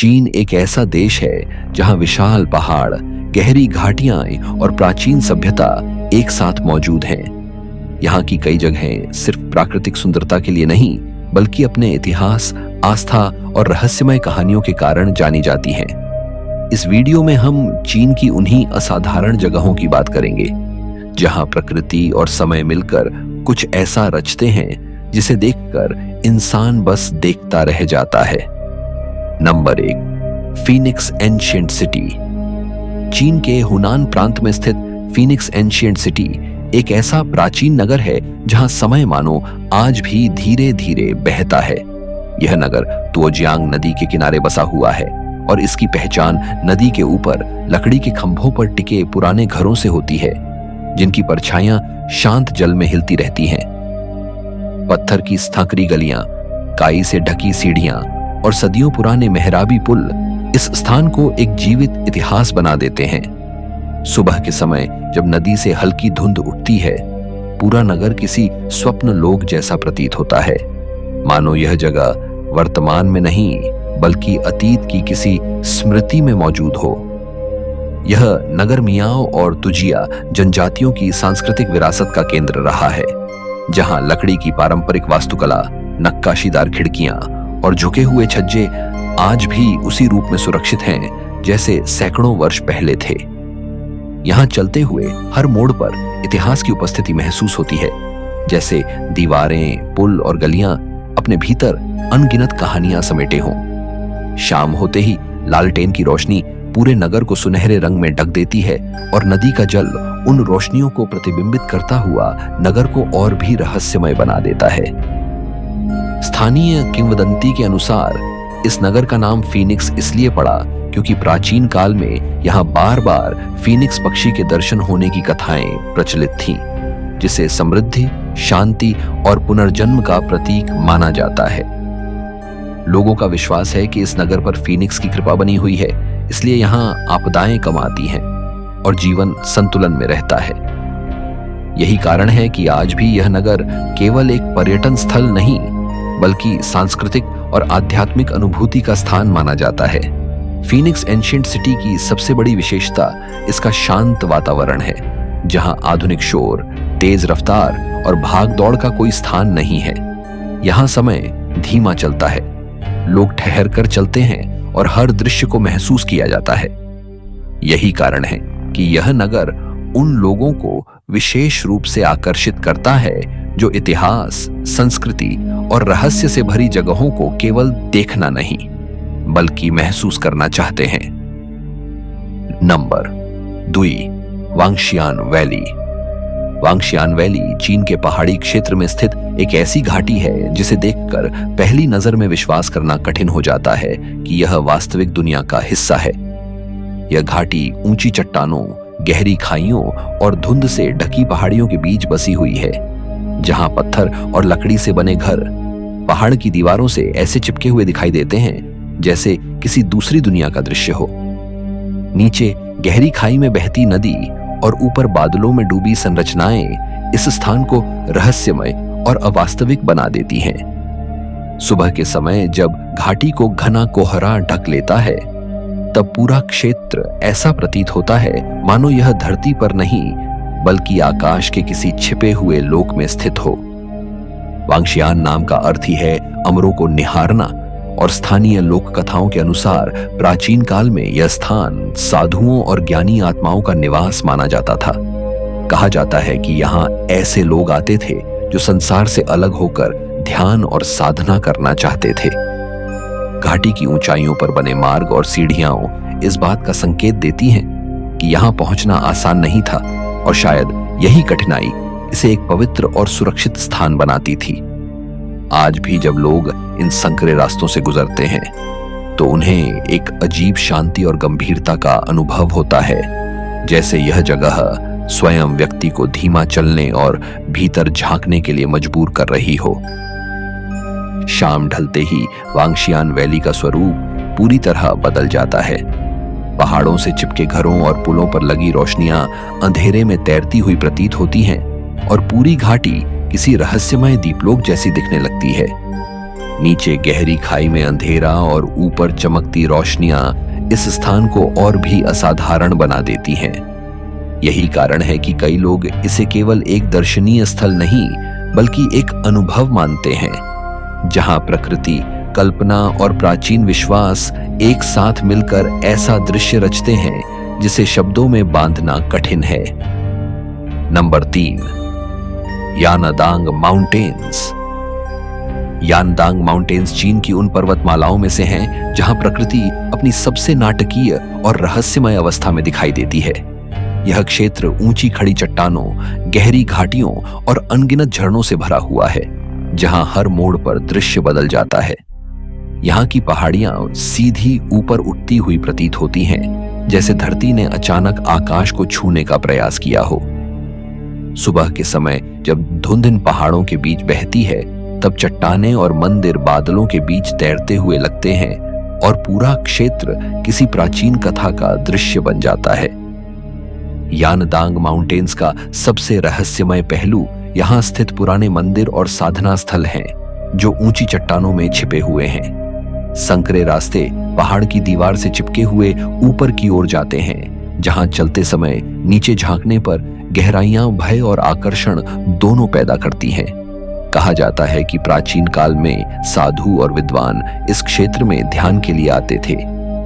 चीन एक ऐसा देश है जहां विशाल पहाड़, गहरी घाटियां और प्राचीन सभ्यता एक साथ मौजूद हैं। यहाँ की कई जगहें सिर्फ प्राकृतिक सुंदरता के लिए नहीं, बल्कि अपने इतिहास, आस्था और रहस्यमय कहानियों के कारण जानी जाती हैं। इस वीडियो में हम चीन की उन्हीं असाधारण जगहों की बात करेंगे, जहां प्रकृति और समय मिलकर कुछ ऐसा रचते हैं जिसे देखकर इंसान बस देखता रह जाता है। Number 1, Phoenix ancient city. चीन के हुनान प्रांत में स्थित फीनिक्स एंशिएंट सिटी एक ऐसा प्राचीन नगर है जहां समय मानो आज भी धीरे धीरे बहता है। यह नगर तुओजियांग नदी के किनारे बसा हुआ है और इसकी पहचान नदी के ऊपर लकड़ी के खंभों पर टिके पुराने घरों से होती है, जिनकी परछाइयां शांत जल में हिलती रहती हैं। पत्थर की स्थाकरी गलियां, काई से ढकी सीढ़ियां और सदियों पुराने मेहराबी पुल इस स्थान को एक जीवित इतिहास बना देते हैं। सुबह के समय जब नदी से हल्की धुंध उठती है, पूरा नगर किसी स्वप्न लोक जैसा प्रतीत होता है, मानो यह जगह वर्तमान में नहीं बल्कि अतीत की किसी स्मृति में मौजूद हो। यह नगर मियाओ और तुजिया जनजातियों की सांस्कृतिक विरासत का केंद्र रहा है, जहां लकड़ी की पारंपरिक वास्तुकला, नक्काशीदार खिड़कियां और झुके हुए छज्जे आज भी उसी रूप में सुरक्षित हैं जैसे सैकड़ों वर्ष पहले थे। यहां चलते हुए हर मोड़ पर इतिहास की उपस्थिति महसूस होती है, जैसे दीवारें, पुल और गलियां अपने भीतर अनगिनत कहानियां समेटे हों। शाम होते ही लालटेन की रोशनी पूरे नगर को सुनहरे रंग में ढक देती है और नदी का जल उन रोशनियों को प्रतिबिंबित करता हुआ नगर को और भी रहस्यमय बना देता है। स्थानीय किंवदंती के अनुसार इस नगर का नाम फीनिक्स इसलिए पड़ा क्योंकि प्राचीन काल में यहाँ बार बार फीनिक्स पक्षी के दर्शन होने की कथाएं प्रचलित थीं, जिसे समृद्धि, शांति और पुनर्जन्म का प्रतीक माना जाता है। लोगों का विश्वास है कि इस नगर पर फीनिक्स की कृपा बनी हुई है, इसलिए यहाँ आपदाएं कम आती हैं और जीवन संतुलन में रहता है। यही कारण है कि आज भी यह नगर केवल एक पर्यटन स्थल नहीं बल्कि सांस्कृतिक और आध्यात्मिक अनुभूति का स्थान माना जाता है। फीनिक्स एंशिएंट सिटी की सबसे बड़ी विशेषता इसका शांत वातावरण है, जहां आधुनिक शोर, तेज रफ्तार और भाग दौड़ का कोई स्थान नहीं है। यहां समय धीमा चलता है, लोग ठहर कर चलते हैं और हर दृश्य को महसूस किया जाता है। यही कारण है कि यह नगर उन लोगों को विशेष रूप से आकर्षित करता है जो इतिहास, संस्कृति और रहस्य से भरी जगहों को केवल देखना नहीं बल्कि महसूस करना चाहते हैं। Number 2, Wangxian valley. Wangxian valley चीन के पहाड़ी क्षेत्र में स्थित एक ऐसी घाटी है जिसे देखकर पहली नजर में विश्वास करना कठिन हो जाता है कि यह वास्तविक दुनिया का हिस्सा है। यह घाटी ऊंची चट्टानों, गहरी खाइयों और धुंध से ढकी पहाड़ियों के बीच बसी हुई है, जहां पत्थर और लकड़ी से बने घर पहाड़ की दीवारों से ऐसे चिपके हुए दिखाई देते हैं जैसे किसी दूसरी दुनिया का दृश्य हो। नीचे गहरी खाई में बहती नदी और ऊपर बादलों में डूबी संरचनाएं इस स्थान को रहस्यमय और अवास्तविक बना देती हैं। सुबह के समय जब घाटी को घना कोहरा ढक लेता है, तब पूरा क्षेत्र ऐसा प्रतीत होता है मानो यह धरती पर नहीं बल्कि आकाश के किसी छिपे हुए लोक में स्थित हो। वांगशियान नाम का अर्थ ही है अमरों को निहारना और स्थानीय लोक कथाओं के अनुसार प्राचीन काल में यह स्थान साधुओं और ज्ञानी आत्माओं का निवास माना जाता था। कहा जाता है कि यहाँ ऐसे लोग आते थे जो संसार से अलग होकर ध्यान और साधना करना चाहते थे। घाटी की ऊंचाइयों पर बने मार्ग और सीढ़ियां इस बात का संकेत देती हैं कि यहाँ पहुंचना आसान नहीं था और शायद यही कठिनाई इसे एक पवित्र और सुरक्षित स्थान बनाती थी। आज भी जब लोग इन संकरे रास्तों से गुजरते हैं तो उन्हें एक अजीब शांति और गंभीरता का अनुभव होता है, जैसे यह जगह स्वयं व्यक्ति को धीमा चलने और भीतर झांकने के लिए मजबूर कर रही हो। शाम ढलते ही वांगशियान वैली का स्वरूप पूरी तरह बदल जाता है। पहाड़ों से चिपके घरों और पुलों पर लगी रोशनियां अंधेरे में तैरती हुई प्रतीत होती हैं और पूरी घाटी किसी रहस्यमय दीपलोक जैसी दिखने लगती है। नीचे गहरी खाई में अंधेरा और ऊपर चमकती रोशनियां इस स्थान को और भी असाधारण बना देती हैं। यही कारण है कि कई लोग इसे केवल एक दर्शनीय स्थल नहीं बल्कि एक अनुभव मानते हैं, जहां प्रकृति, कल्पना और प्राचीन विश्वास एक साथ मिलकर ऐसा दृश्य रचते हैं जिसे शब्दों में बांधना कठिन है। Number 3, Yandang mountains. Yandang mountains चीन की उन पर्वतमालाओं में से हैं जहां प्रकृति अपनी सबसे नाटकीय और रहस्यमय अवस्था में दिखाई देती है। यह क्षेत्र ऊंची खड़ी चट्टानों, गहरी घाटियों और अनगिनत झरनों से भरा हुआ है, जहां हर मोड़ पर दृश्य बदल जाता है। यहाँ की पहाड़ियां सीधी ऊपर उठती हुई प्रतीत होती हैं, जैसे धरती ने अचानक आकाश को छूने का प्रयास किया हो। सुबह के समय जब धुंध इन पहाड़ों के बीच बहती है, तब चट्टानें और मंदिर बादलों के बीच तैरते हुए लगते हैं और पूरा क्षेत्र किसी प्राचीन कथा का दृश्य बन जाता है। यानदांग माउंटेन्स का सबसे रहस्यमय पहलू यहाँ स्थित पुराने मंदिर और साधना स्थल हैं, जो ऊंची चट्टानों में छिपे हुए हैं। संकरे रास्ते पहाड़ की दीवार से चिपके हुए ऊपर की ओर जाते हैं, जहां चलते समय नीचे झांकने पर गहराइयां भय और आकर्षण दोनों पैदा करती हैं। कहा जाता है कि प्राचीन काल में साधु और विद्वान इस क्षेत्र में ध्यान के लिए आते थे,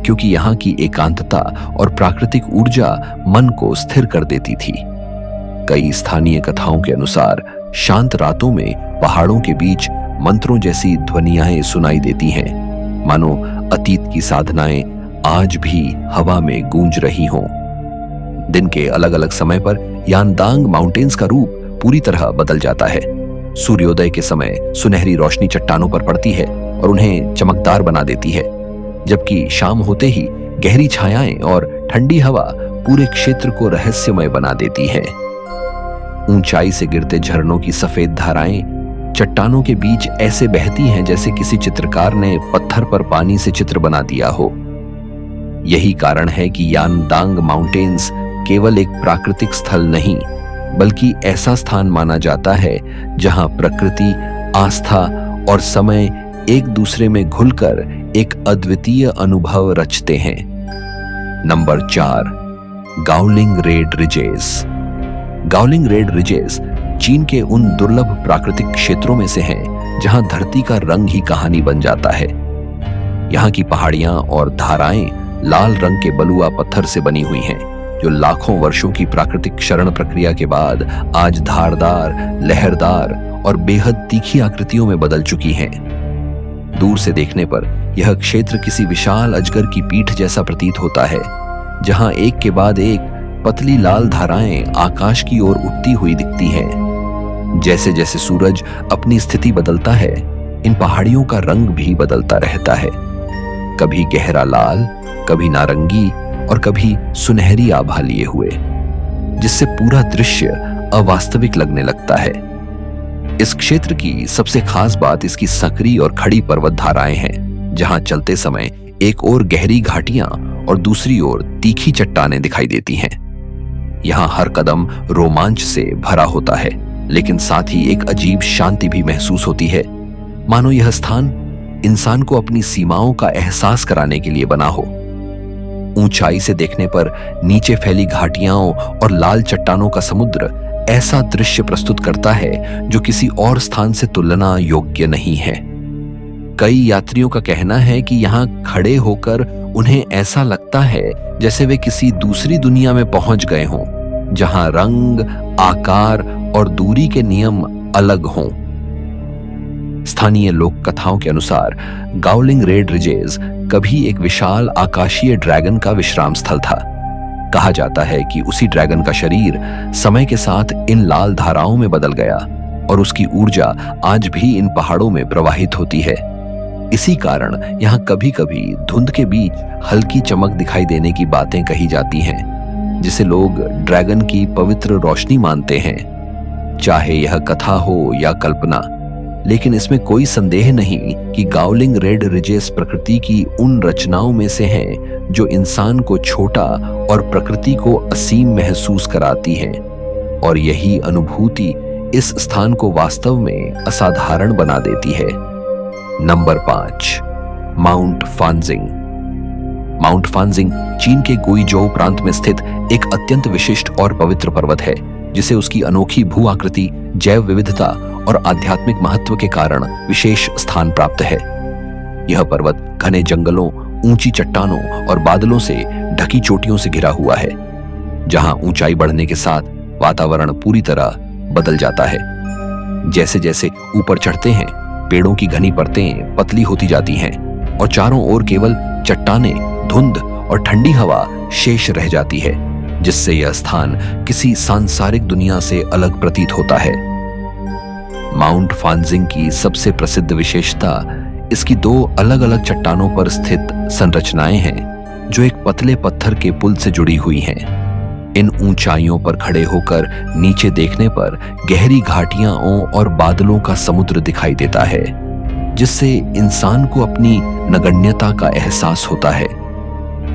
क्योंकि यहाँ की एकांतता और प्राकृतिक ऊर्जा मन को स्थिर कर देती थी। कई स्थानीय कथाओं के अनुसार शांत रातों में पहाड़ों के बीच मंत्रों जैसी ध्वनियां सुनाई देती हैं, मानो अतीत की साधनाएं आज भी हवा में गूंज रही हों। दिन के अलग अलग समय पर यानदांग माउंटेन्स का रूप पूरी तरह बदल जाता है। सूर्योदय के समय सुनहरी रोशनी चट्टानों पर पड़ती है और उन्हें चमकदार बना देती है, जबकि शाम होते ही गहरी छायाएं और ठंडी हवा पूरे क्षेत्र को रहस्यमय बना देती है। ऊंचाई से गिरते झरनों की सफेद धाराएं चट्टानों के बीच ऐसे बहती हैं जैसे किसी चित्रकार ने पत्थर पर पानी से चित्र बना दिया हो। यही कारण है कि यानदांग माउंटेन्स केवल एक प्राकृतिक स्थल नहीं, बल्कि ऐसा स्थान माना जाता है जहां प्रकृति, आस्था और समय एक दूसरे में घुलकर एक अद्वितीय अनुभव रचते हैं। Number 4, Gaoling red ridges. Gaoling red ridges चीन के उन दुर्लभ प्राकृतिक क्षेत्रों में से हैं जहां धरती का रंग ही कहानी बन जाता है। यहाँ की पहाड़ियां और धाराएं लाल रंग के बलुआ पत्थर से बनी हुई हैं, जो लाखों वर्षों की प्राकृतिक क्षरण प्रक्रिया के बाद आज धारदार, लहरदार और बेहद तीखी आकृतियों में बदल चुकी हैं। दूर से देखने पर यह क्षेत्र किसी विशाल अजगर की पीठ जैसा प्रतीत होता है, जहां एक के बाद एक पतली लाल धाराएं आकाश की ओर उठती हुई दिखती हैं। जैसे जैसे सूरज अपनी स्थिति बदलता है, इन पहाड़ियों का रंग भी बदलता रहता है, कभी गहरा लाल, कभी नारंगी और कभी सुनहरी आभा लिए हुए, जिससे पूरा दृश्य अवास्तविक लगने लगता है। इस क्षेत्र की सबसे खास बात इसकी सकरी और खड़ी पर्वत धाराएं हैं, जहां चलते समय एक ओर गहरी घाटियां और दूसरी ओर तीखी चट्टानें दिखाई देती हैं। यहाँ हर कदम रोमांच से भरा होता है, लेकिन साथ ही एक अजीब शांति भी महसूस होती है, मानो यह स्थान इंसान को अपनी सीमाओं का एहसास कराने के लिए बना हो। ऊंचाई से देखने पर नीचे फैली घाटियां और लाल चट्टानों का समुद्र ऐसा दृश्य प्रस्तुत करता है जो किसी और स्थान से तुलना योग्य नहीं है। कई यात्रियों का कहना है कि यहाँ खड़े होकर उन्हें ऐसा लगता है जैसे वे किसी दूसरी दुनिया में पहुंच गए हों, जहां रंग, आकार और दूरी के नियम अलग हों। स्थानीय लोक कथाओं के अनुसार गाओलिंग रेड रिजेस कभी एक विशाल आकाशीय ड्रैगन का विश्राम स्थल था। कहा जाता है कि उसी ड्रैगन का शरीर समय के साथ इन लाल धाराओं में बदल गया और उसकी ऊर्जा आज भी इन पहाड़ों में प्रवाहित होती है। इसी कारण यहाँ कभी कभी धुंध के बीच हल्की चमक दिखाई देने की बातें कही जाती हैं, जिसे लोग ड्रैगन की पवित्र रोशनी मानते हैं। चाहे यह कथा हो या कल्पना, लेकिन इसमें कोई संदेह नहीं कि गाओलिंग रेड रिजेस प्रकृति की उन रचनाओं में से हैं जो इंसान को छोटा और प्रकृति को असीम महसूस कराती हैं, और यही अनुभूति इस स्थान को वास्तव में असाधारण बना देती है। Number 5, mount Fanjing. Mount Fanjing चीन के गुइजोउ प्रांत में स्थित एक अत्यंत विशिष्ट और पवित्र पर्वत है, जिसे उसकी अनोखी भू आकृति, जैव विविधता और आध्यात्मिक महत्व के कारण विशेष स्थान प्राप्त है। यह पर्वत घने जंगलों, ऊंची चट्टानों और बादलों से ढकी चोटियों से घिरा हुआ है, जहां ऊंचाई बढ़ने के साथ वातावरण पूरी तरह बदल जाता है। जैसे जैसे ऊपर चढ़ते हैं, पेड़ों की घनी परतें पतली होती जाती हैं और चारों ओर केवल चट्टानें, धुंध और ठंडी हवा शेष रह जाती है, जिससे यह स्थान किसी सांसारिक दुनिया से अलग प्रतीत होता है। माउंट फांजिंग की सबसे प्रसिद्ध विशेषता इसकी 2 अलग-अलग चट्टानों पर स्थित संरचनाएं हैं, जो एक पतले पत्थर के पुल से जुड़ी हुई हैं। इन ऊंचाइयों पर खड़े होकर नीचे देखने पर गहरी घाटियां और बादलों का समुद्र दिखाई देता है, जिससे इंसान को अपनी नगण्यता का एहसास होता है।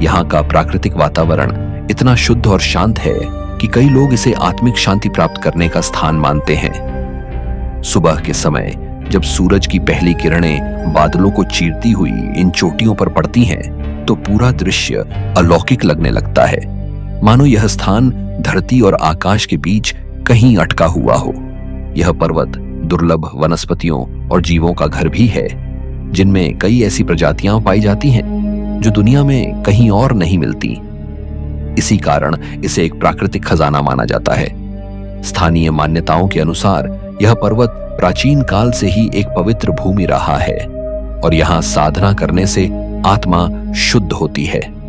यहाँ का प्राकृतिक वातावरण इतना शुद्ध और शांत है कि कई लोग इसे आत्मिक शांति प्राप्त करने का स्थान मानते हैं। सुबह के समय जब सूरज की पहली किरणें बादलों को चीरती हुई इन चोटियों पर पड़ती हैं, तो पूरा दृश्य अलौकिक लगने लगता है, मानो यह स्थान धरती और आकाश के बीच कहीं अटका हुआ हो। यह पर्वत दुर्लभ वनस्पतियों और जीवों का घर भी है, जिनमें कई ऐसी प्रजातियां पाई जाती हैं जो दुनिया में कहीं और नहीं मिलती। इसी कारण इसे एक प्राकृतिक खजाना माना जाता है। स्थानीय मान्यताओं के अनुसार यह पर्वत प्राचीन काल से ही एक पवित्र भूमि रहा है और यहाँ साधना करने से आत्मा शुद्ध होती है।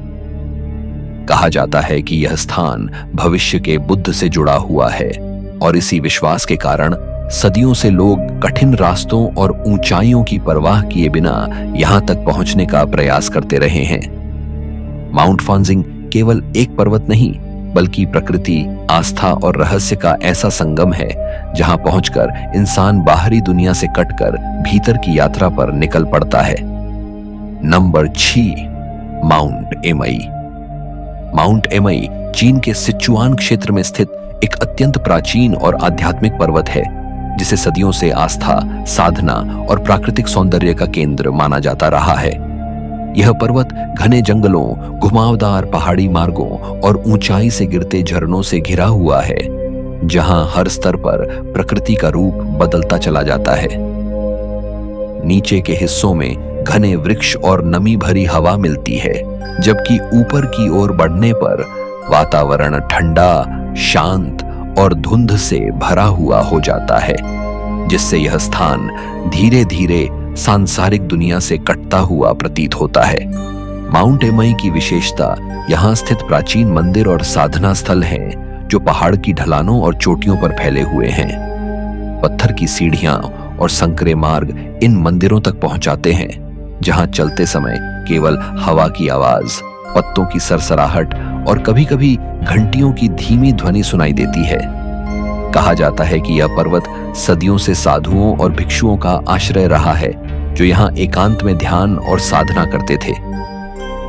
कहा जाता है कि यह स्थान भविष्य के बुद्ध से जुड़ा हुआ है और इसी विश्वास के कारण सदियों से लोग कठिन रास्तों और ऊंचाइयों की परवाह किए बिना यहां तक पहुंचने का प्रयास करते रहे हैं। माउंट फांजिंग केवल एक पर्वत नहीं, बल्कि प्रकृति, आस्था और रहस्य का ऐसा संगम है जहां पहुंचकर इंसान बाहरी दुनिया से कटकर भीतर की यात्रा पर निकल पड़ता है। Number 6, mount ME. Mount ME चीन के सिचुआन क्षेत्र में स्थित एक अत्यंत प्राचीन और आध्यात्मिक पर्वत है, जिसे सदियों से आस्था, साधना और प्राकृतिक सौंदर्य का केंद्र माना जाता रहा है। यह पर्वत घने जंगलों, घुमावदार पहाड़ी मार्गों और ऊंचाई से गिरते झरनों से घिरा हुआ है, जहां हर स्तर पर प्रकृति का रूप बदलता चला जाता है। नीचे के हिस्सों में घने वृक्ष और नमी भरी हवा मिलती है, जबकि ऊपर की ओर बढ़ने पर वातावरण ठंडा, शांत और धुंध से भरा हुआ हो जाता है, जिससे यह स्थान धीरे धीरे सांसारिक दुनिया से कटता हुआ प्रतीत होता है। माउंट एमई की विशेषता यहाँ स्थित प्राचीन मंदिर और साधना स्थल हैं, जो पहाड़ की ढलानों और चोटियों पर फैले हुए हैं। पत्थर की सीढ़ियां और संकरे मार्ग इन मंदिरों तक पहुंचाते हैं, जहां चलते समय केवल हवा की आवाज, पत्तों की सरसराहट और कभी-कभी घंटियों की धीमी ध्वनि सुनाई देती है। कहा जाता है कि यह पर्वत सदियों से साधुओं और भिक्षुओं का आश्रय रहा है, जो यहाँ एकांत में ध्यान और साधना करते थे।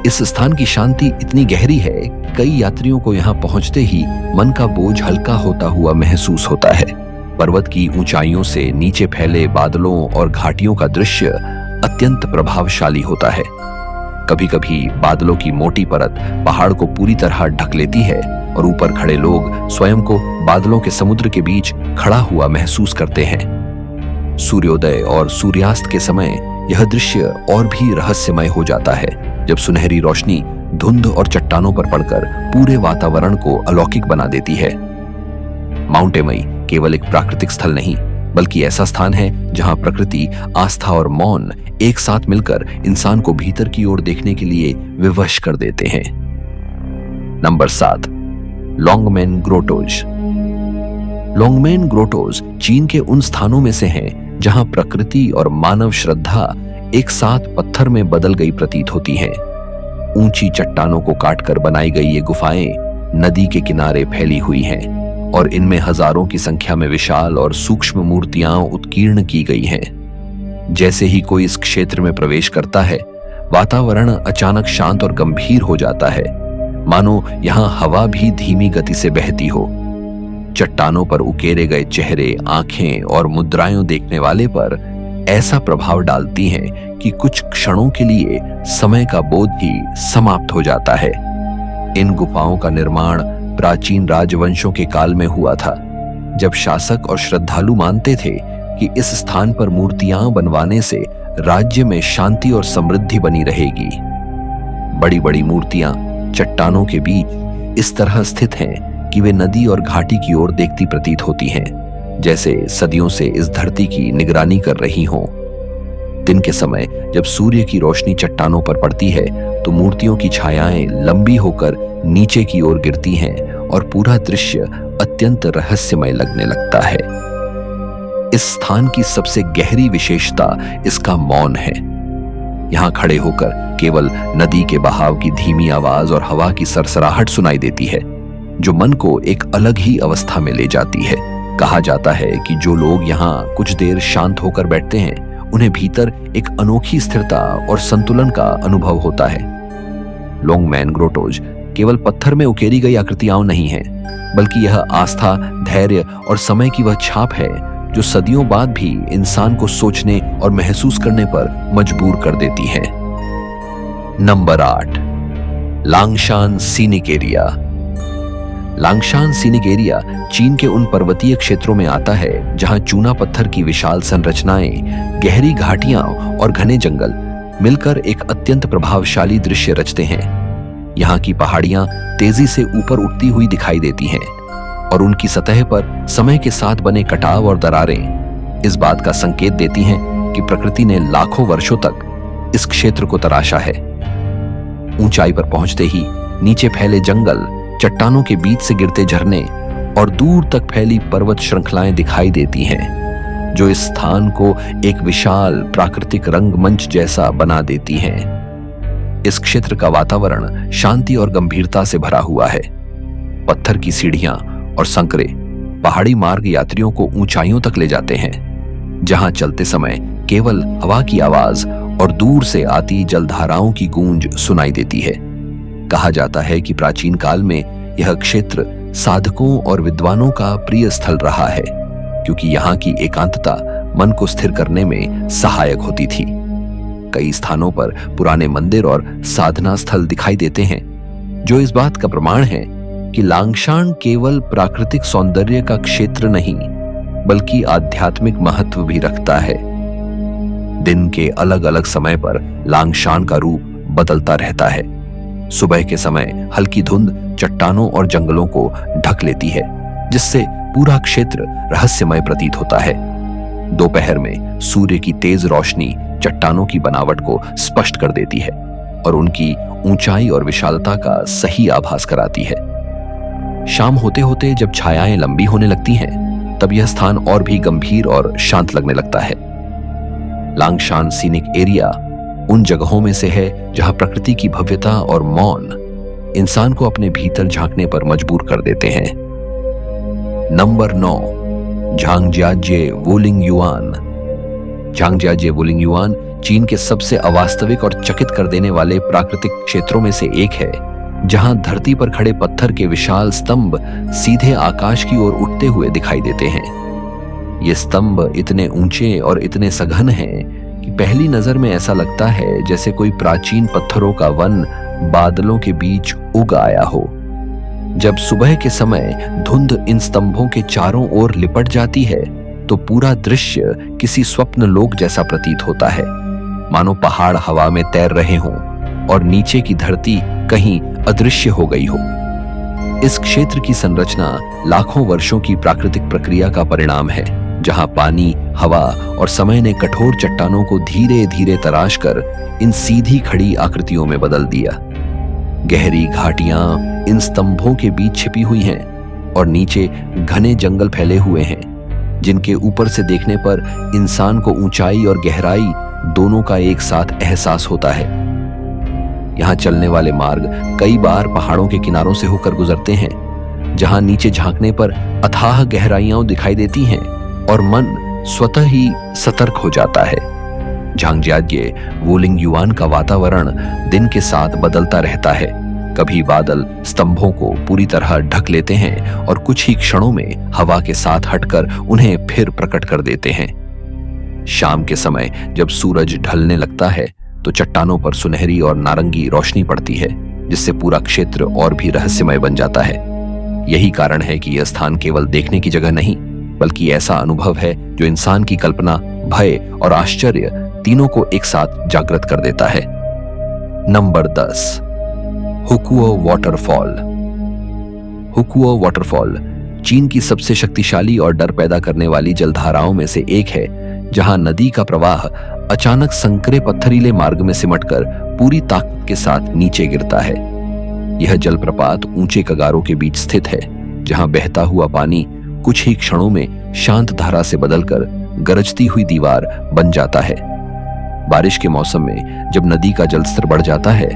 इस स्थान की शांति इतनी गहरी है कि कई यात्रियों को यहाँ पहुंचते ही मन का बोझ हल्का होता हुआ महसूस होता है। पर्वत की ऊंचाइयों से नीचे फैले बादलों और घाटियों का दृश्य अत्यंत प्रभावशाली होता है। कभी कभी बादलों की मोटी परत पहाड़ को पूरी तरह ढक लेती है और ऊपर खड़े लोग स्वयं को बादलों के समुद्र के बीच खड़ा हुआ महसूस करते हैं। सूर्योदय और सूर्यास्त के समय यह दृश्य और भी रहस्यमय हो जाता है, जब सुनहरी रोशनी धुंध और चट्टानों पर पड़कर पूरे वातावरण को अलौकिक बना देती है। माउंट एमई केवल एक प्राकृतिक स्थल नहीं, बल्कि ऐसा स्थान है जहां प्रकृति, आस्था और मौन एक साथ मिलकर इंसान को भीतर की ओर देखने के लिए विवश कर देते हैं। नंबर 7, लोंगमेन ग्रोटोज। लोंगमेन ग्रोटोज चीन के उन स्थानों में से हैं जहां प्रकृति और मानव श्रद्धा एक साथ पत्थर में बदल गई प्रतीत होती हैं। ऊंची चट्टानों को काटकर बनाई गई ये गुफाएं नदी के किनारे फैली हुई हैं और इनमें हजारों की संख्या में विशाल और सूक्ष्म मूर्तियां उत्कीर्ण की गई हैं। जैसे ही कोई इस क्षेत्र में प्रवेश करता है, वातावरण अचानक शांत और गंभीर हो जाता है, मानो यहां हवा भी धीमी गति से बहती हो। चट्टानों पर उकेरे गए चेहरे, आंखें और मुद्राएं देखने वाले पर ऐसा प्रभाव डालती हैं कि कुछ क्षणों के लिए समय का बोध ही समाप्त हो जाता है। इन गुफाओं का निर्माण प्राचीन राजवंशों के काल में हुआ था, जब शासक और श्रद्धालु मानते थे कि इस स्थान पर मूर्तियां बनवाने से राज्य में शांति और समृद्धि बनी रहेगी। बड़ी बड़ी मूर्तियां चट्टानों के बीच इस तरह स्थित हैं कि वे नदी और घाटी की ओर देखती प्रतीत होती हैं, जैसे सदियों से इस धरती की निगरानी कर रही हों। दिन के समय जब सूर्य की रोशनी चट्टानों पर पड़ती है तो मूर्तियों की छायाएं लंबी होकर नीचे की ओर गिरती हैं और पूरा दृश्य अत्यंत रहस्यमय लगने लगता है। इस स्थान की सबसे गहरी विशेषता इसका मौन है। यहां खड़े होकर केवल नदी के बहाव की धीमी आवाज और हवा की सरसराहट सुनाई देती है, जो मन को एक अलग ही अवस्था में ले जाती है। कहा जाता है कि जो लोग यहाँ कुछ देर शांत होकर बैठते हैं, उन्हें भीतर एक अनोखी स्थिरता और संतुलन का अनुभव होता है। लोंगमैन ग्रोटोज केवल पत्थर में उकेरी गई आकृतियां नहीं हैं, बल्कि यह आस्था, धैर्य और समय की वह छाप है जो सदियों बाद भी इंसान को सोचने और महसूस करने पर मजबूर कर देती है। Number 8, Langshan scenic area. Langshan scenic area चीन के उन पर्वतीय क्षेत्रों में आता है जहां चूना पत्थर की विशाल संरचनाएं, गहरी घाटियां और घने जंगल मिलकर एक अत्यंत प्रभावशाली दृश्य रचते हैं। यहाँ की पहाड़ियां तेजी से ऊपर उठती हुई दिखाई देती हैं और उनकी सतह पर समय के साथ बने कटाव और दरारें इस बात का संकेत देती हैं कि प्रकृति ने लाखों वर्षों तक इस क्षेत्र को तराशा है। ऊंचाई पर पहुंचते ही नीचे फैले जंगल, चट्टानों के बीच से गिरते झरने और दूर तक फैली पर्वत श्रृंखलाएं दिखाई देती हैं, जो इस स्थान को एक विशाल प्राकृतिक रंगमंच जैसा बना देती हैं। इस क्षेत्र का वातावरण शांति और गंभीरता से भरा हुआ है। पत्थर की सीढ़ियां और संकरे पहाड़ी मार्ग यात्रियों को ऊंचाइयों तक ले जाते हैं, जहां चलते समय केवल हवा की आवाज और दूर से आती जलधाराओं की गूंज सुनाई देती है। कहा जाता है कि प्राचीन काल में यह क्षेत्र साधकों और विद्वानों का प्रिय स्थल रहा है, क्योंकि यहाँ की एकांतता मन को स्थिर करने में सहायक होती थी। कई स्थानों पर पुराने मंदिर और साधना स्थल दिखाई देते हैं, जो इस बात का प्रमाण है कि लांगशान केवल प्राकृतिक सौंदर्य का क्षेत्र नहीं, बल्कि आध्यात्मिक महत्व भी रखता है। दिन के अलग अलग समय पर लांगशान का रूप बदलता रहता है। सुबह के समय हल्की धुंध चट्टानों और जंगलों को ढक लेती है, जिससे पूरा क्षेत्र रहस्यमय प्रतीत होता है। दोपहर में सूर्य की तेज रोशनी चट्टानों की बनावट को स्पष्ट कर देती है और उनकी ऊंचाई और विशालता का सही आभास कराती है। शाम होते होते जब छायाएं लंबी होने लगती हैं, तब यह स्थान और भी गंभीर और शांत लगने लगता है। लांगशान सीनिक एरिया उन जगहों में से है जहां प्रकृति की भव्यता और मौन इंसान को अपने भीतर झांकने पर मजबूर कर देते हैं। Number 9, Zhangjiajie Wulingyuan. Zhangjiajie Wulingyuan चीन के सबसे अवास्तविक और चकित कर देने वाले प्राकृतिक क्षेत्रों में से एक है, जहां धरती पर खड़े पत्थर के विशाल स्तंभ सीधे आकाश की ओर उठते हुए दिखाई देते हैं। ये स्तंभ इतने ऊंचे और इतने सघन हैं कि पहली नजर में ऐसा लगता है जैसे कोई प्राचीन पत्थरों का वन बादलों के बीच उग आया हो। जब सुबह के समय धुंध इन स्तंभों के चारों ओर लिपट जाती है, तो पूरा दृश्य किसी स्वप्न लोक जैसा प्रतीत होता है, मानो पहाड़ हवा में तैर रहे हों और नीचे की धरती कहीं अदृश्य हो गई हो। इस क्षेत्र की संरचना लाखों वर्षों की प्राकृतिक प्रक्रिया का परिणाम है, जहां पानी, हवा और समय ने कठोर चट्टानों को धीरे धीरे तराश कर इन सीधी खड़ी आकृतियों में बदल दिया। गहरी घाटियां इन स्तंभों के बीच छिपी हुई हैं और नीचे घने जंगल फैले हुए हैं, जिनके ऊपर से देखने पर इंसान को ऊंचाई और गहराई दोनों का एक साथ एहसास होता है। यहाँ चलने वाले मार्ग कई बार पहाड़ों के किनारों से होकर गुजरते हैं, जहां नीचे झांकने पर अथाह गहराइयां दिखाई देती हैं और मन स्वतः ही सतर्क हो जाता है। झांगजियाजे वुलिंग युआन का वातावरण दिन के साथ बदलता रहता है। कभी बादल स्तंभों को पूरी तरह ढक लेते हैं और कुछ ही क्षणों में हवा के साथ हटकर उन्हें फिर प्रकट कर देते हैं। शाम के समय जब सूरज ढलने लगता है तो चट्टानों पर सुनहरी और नारंगी रोशनी पड़ती है, जिससे पूरा क्षेत्र और भी रहस्यमय बन जाता है। यही कारण है कि यह स्थान केवल देखने की जगह नहीं, बल्कि ऐसा अनुभव है जो इंसान की कल्पना, भय और आश्चर्य तीनों को एक साथ जागृत कर देता है। Number 10, Hukou waterfall. Hukou waterfall चीन की सबसे शक्तिशाली और डर पैदा करने वाली जलधाराओं में से एक है, जहां नदी का प्रवाह अचानक संकरे पत्थरीले मार्ग में सिमटकर पूरी ताकत के साथ नीचे गिरता है। यह जलप्रपात ऊंचे कगारों के बीच स्थित है, जहां बहता हुआ पानी कुछ ही क्षणों में शांत धारा से बदलकर गरजती हुई दीवार बन जाता है। बारिश के मौसम में जब नदी का जलस्तर बढ़ जाता है,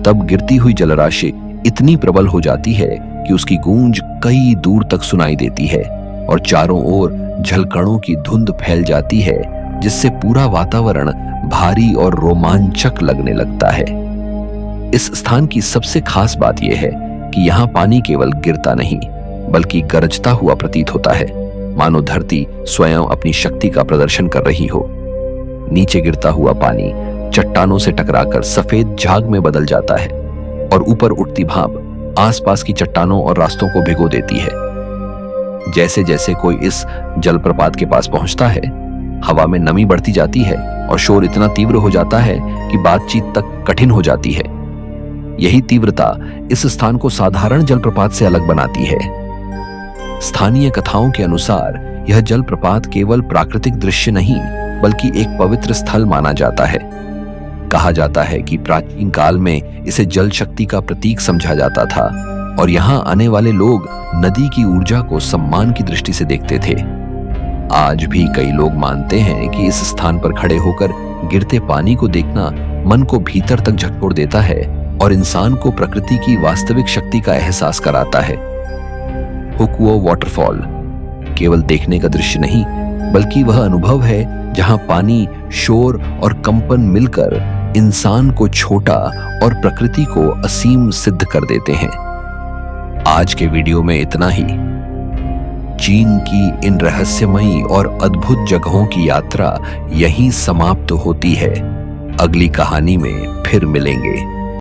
तब गिरती हुई जलराशि इतनी प्रबल हो जाती है कि उसकी गूंज कई दूर तक सुनाई देती है और चारों ओर झलकणों की धुंध फैल जाती है, जिससे पूरा वातावरण भारी और रोमांचक लगने लगता है। इस स्थान की सबसे खास बात यह है कि यहाँ पानी केवल गिरता नहीं, बल्कि गरजता हुआ प्रतीत होता है, मानो धरती स्वयं अपनी शक्ति का प्रदर्शन कर रही हो। नीचे गिरता हुआ पानी चट्टानों से टकराकर सफेद झाग में बदल जाता है और ऊपर उठती भाप आसपास की चट्टानों और रास्तों को भिगो देती है। जैसे जैसे कोई इस जलप्रपात के पास पहुंचता है, हवा में नमी बढ़ती जाती है और शोर इतना तीव्र हो जाता है कि बातचीत तक कठिन हो जाती है। यही तीव्रता इस स्थान को साधारण जलप्रपात से अलग बनाती है। स्थानीय कथाओं के अनुसार यह जलप्रपात केवल प्राकृतिक दृश्य नहीं, बल्कि एक पवित्र स्थल माना जाता है। कहा जाता है कि प्राचीन काल में इसे जल शक्ति का प्रतीक समझा जाता था और यहाँ आने वाले लोग नदी की ऊर्जा को सम्मान की दृष्टि से देखते थे। आज भी कई लोग मानते हैं कि इस स्थान पर खड़े होकर गिरते पानी को देखना मन को भीतर तक झकझोर देता है और इंसान को प्रकृति की वास्तविक शक्ति का एहसास कराता है। हुकुओ वाटरफॉल केवल देखने का दृश्य नहीं, बल्कि वह अनुभव है जहां पानी, शोर और कंपन मिलकर इंसान को छोटा और प्रकृति को असीम सिद्ध कर देते हैं। आज के वीडियो में इतना ही। चीन की इन रहस्यमयी और अद्भुत जगहों की यात्रा यहीं समाप्त होती है। अगली कहानी में फिर मिलेंगे।